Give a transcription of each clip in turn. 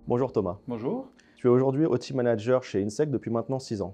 Bonjour Thomas. Bonjour. Tu es aujourd'hui OT Manager chez Insect depuis maintenant 6 ans.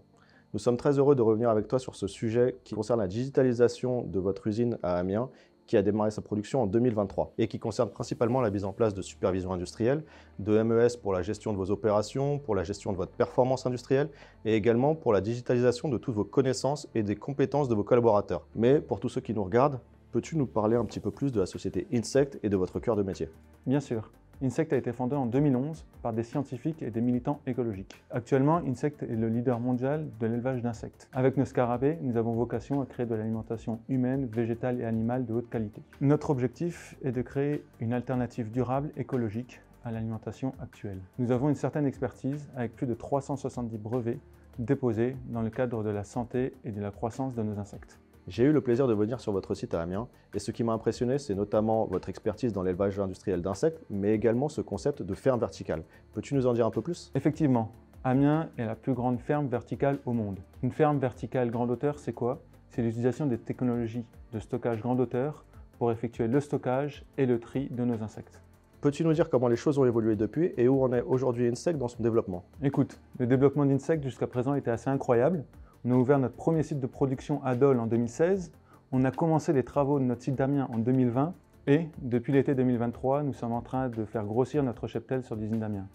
Nous sommes très heureux de revenir avec toi sur ce sujet qui concerne la digitalisation de votre usine à Amiens, qui a démarré sa production en 2023 et qui concerne principalement la mise en place de supervision industrielle, de MES pour la gestion de vos opérations, pour la gestion de votre performance industrielle et également pour la digitalisation de toutes vos connaissances et des compétences de vos collaborateurs. Mais pour tous ceux qui nous regardent, peux-tu nous parler un petit peu plus de la société Insect et de votre cœur de métier? Bien sûr. Insect a été fondé en 2011 par des scientifiques et des militants écologiques. Actuellement, Insect est le leader mondial de l'élevage d'insectes. Avec nos scarabées, nous avons vocation à créer de l'alimentation humaine, végétale et animale de haute qualité. Notre objectif est de créer une alternative durable, écologique à l'alimentation actuelle. Nous avons une certaine expertise avec plus de 370 brevets déposés dans le cadre de la santé et de la croissance de nos insectes. J'ai eu le plaisir de venir sur votre site à Amiens et ce qui m'a impressionné, c'est notamment votre expertise dans l'élevage industriel d'insectes, mais également ce concept de ferme verticale. Peux-tu nous en dire un peu plus? Effectivement, Amiens est la plus grande ferme verticale au monde. Une ferme verticale grande hauteur, c'est quoi? C'est l'utilisation des technologies de stockage grande hauteur pour effectuer le stockage et le tri de nos insectes. Peux-tu nous dire comment les choses ont évolué depuis et où en est aujourd'hui Insect dans son développement? Écoute, le développement d'Insect jusqu'à présent était assez incroyable. On a ouvert notre premier site de production à Dole en 2016. On a commencé les travaux de notre site d'Amiens en 2020. Et depuis l'été 2023, nous sommes en train de faire grossir notre cheptel sur l'usine d'Amiens.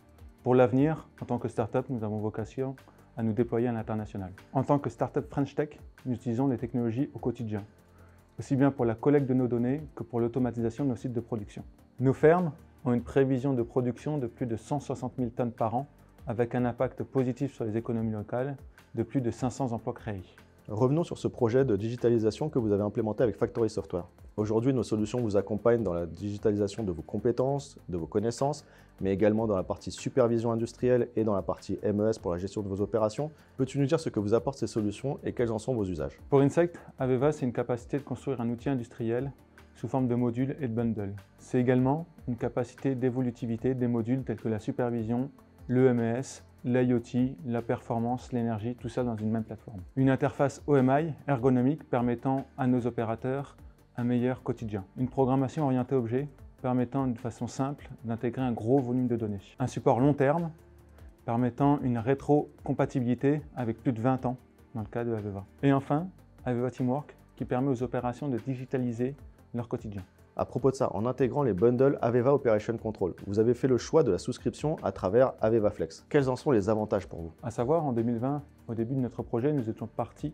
Pour l'avenir, en tant que start-up, nous avons vocation à nous déployer à l'international. En tant que start-up French Tech, nous utilisons les technologies au quotidien, aussi bien pour la collecte de nos données que pour l'automatisation de nos sites de production. Nos fermes ont une prévision de production de plus de 160 000 tonnes par an, avec un impact positif sur les économies locales de plus de 500 emplois créés. Revenons sur ce projet de digitalisation que vous avez implémenté avec Factory Software. Aujourd'hui, nos solutions vous accompagnent dans la digitalisation de vos compétences, de vos connaissances, mais également dans la partie supervision industrielle et dans la partie MES pour la gestion de vos opérations. Peux-tu nous dire ce que vous apportent ces solutions et quels en sont vos usages? Pour Insect, Aveva, c'est une capacité de construire un outil industriel sous forme de modules et de bundles. C'est également une capacité d'évolutivité des modules tels que la supervision, le MES, l'IoT, la performance, l'énergie, tout ça dans une même plateforme. Une interface OMI ergonomique permettant à nos opérateurs un meilleur quotidien. Une programmation orientée objet permettant de façon simple d'intégrer un gros volume de données. Un support long terme permettant une rétro-compatibilité avec plus de 20 ans dans le cas de Aveva. Et enfin, Aveva Teamwork qui permet aux opérations de digitaliser leur quotidien. À propos de ça, en intégrant les bundles Aveva Operation Control, vous avez fait le choix de la souscription à travers Aveva Flex. Quels en sont les avantages pour vous? À savoir, en 2020, au début de notre projet, nous étions partis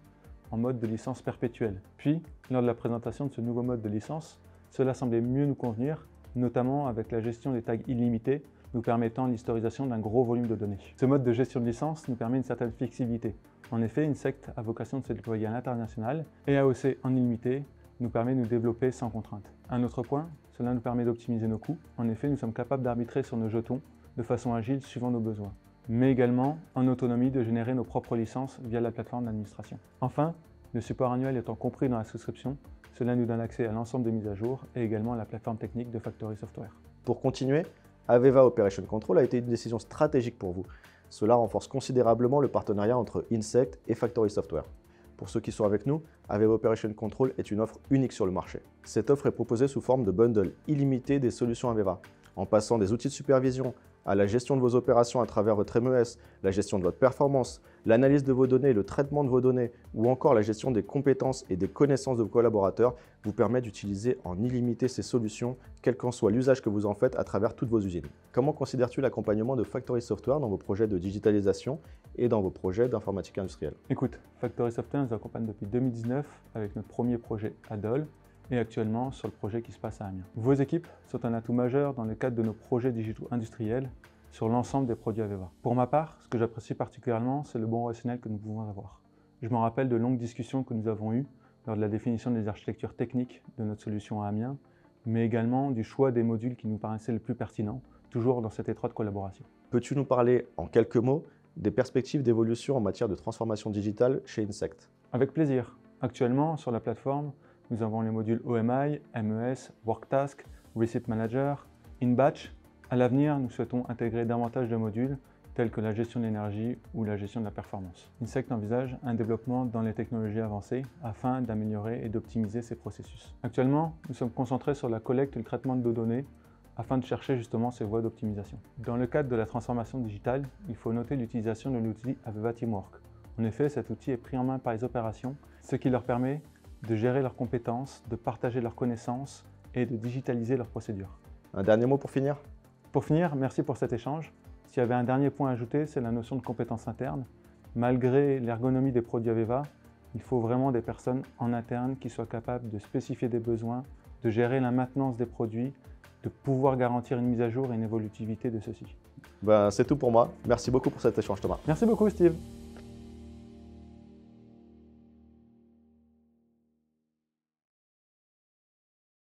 en mode de licence perpétuelle. Puis, lors de la présentation de ce nouveau mode de licence, cela semblait mieux nous convenir, notamment avec la gestion des tags illimités, nous permettant l'historisation d'un gros volume de données. Ce mode de gestion de licence nous permet une certaine flexibilité. En effet, Insect a vocation de se déployer à l'international et AOC en illimité nous permet de nous développer sans contrainte. Un autre point, cela nous permet d'optimiser nos coûts. En effet, nous sommes capables d'arbitrer sur nos jetons de façon agile suivant nos besoins, mais également en autonomie de générer nos propres licences via la plateforme d'administration. Enfin, le support annuel étant compris dans la souscription, cela nous donne accès à l'ensemble des mises à jour et également à la plateforme technique de Factory Software. Pour continuer, Aveva Operation Control a été une décision stratégique pour vous. Cela renforce considérablement le partenariat entre Insect et Factory Software. Pour ceux qui sont avec nous, Aveva Operation Control est une offre unique sur le marché. Cette offre est proposée sous forme de bundle illimité des solutions Aveva, en passant des outils de supervision à la gestion de vos opérations à travers votre MES, la gestion de votre performance, l'analyse de vos données, le traitement de vos données ou encore la gestion des compétences et des connaissances de vos collaborateurs vous permet d'utiliser en illimité ces solutions, quel qu'en soit l'usage que vous en faites à travers toutes vos usines. Comment considères-tu l'accompagnement de Factory Software dans vos projets de digitalisation et dans vos projets d'informatique industrielle? Écoute, Factory Software nous accompagne depuis 2019 avec notre premier projet à Dole et actuellement sur le projet qui se passe à Amiens. Vos équipes sont un atout majeur dans le cadre de nos projets digitaux industriels sur l'ensemble des produits Aveva. Pour ma part, ce que j'apprécie particulièrement, c'est le bon relationnel que nous pouvons avoir. Je me rappelle de longues discussions que nous avons eues lors de la définition des architectures techniques de notre solution à Amiens, mais également du choix des modules qui nous paraissaient les plus pertinents, toujours dans cette étroite collaboration. Peux-tu nous parler en quelques mots des perspectives d'évolution en matière de transformation digitale chez Insect? Avec plaisir. Actuellement, sur la plateforme, nous avons les modules OMI, MES, WorkTask, Receipt Manager, InBatch. À l'avenir, nous souhaitons intégrer davantage de modules tels que la gestion de l'énergie ou la gestion de la performance. Insect envisage un développement dans les technologies avancées afin d'améliorer et d'optimiser ces processus. Actuellement, nous sommes concentrés sur la collecte et le traitement de nos données afin de chercher justement ces voies d'optimisation. Dans le cadre de la transformation digitale, il faut noter l'utilisation de l'outil Aveva Teamwork. En effet, cet outil est pris en main par les opérations, ce qui leur permet de gérer leurs compétences, de partager leurs connaissances et de digitaliser leurs procédures. Un dernier mot pour finir? Pour finir, merci pour cet échange. S'il y avait un dernier point à ajouter, c'est la notion de compétences internes. Malgré l'ergonomie des produits Aveva, il faut vraiment des personnes en interne qui soient capables de spécifier des besoins, de gérer la maintenance des produits, de pouvoir garantir une mise à jour et une évolutivité de ceux-ci. C'est tout pour moi. Merci beaucoup pour cet échange, Thomas. Merci beaucoup, Steve.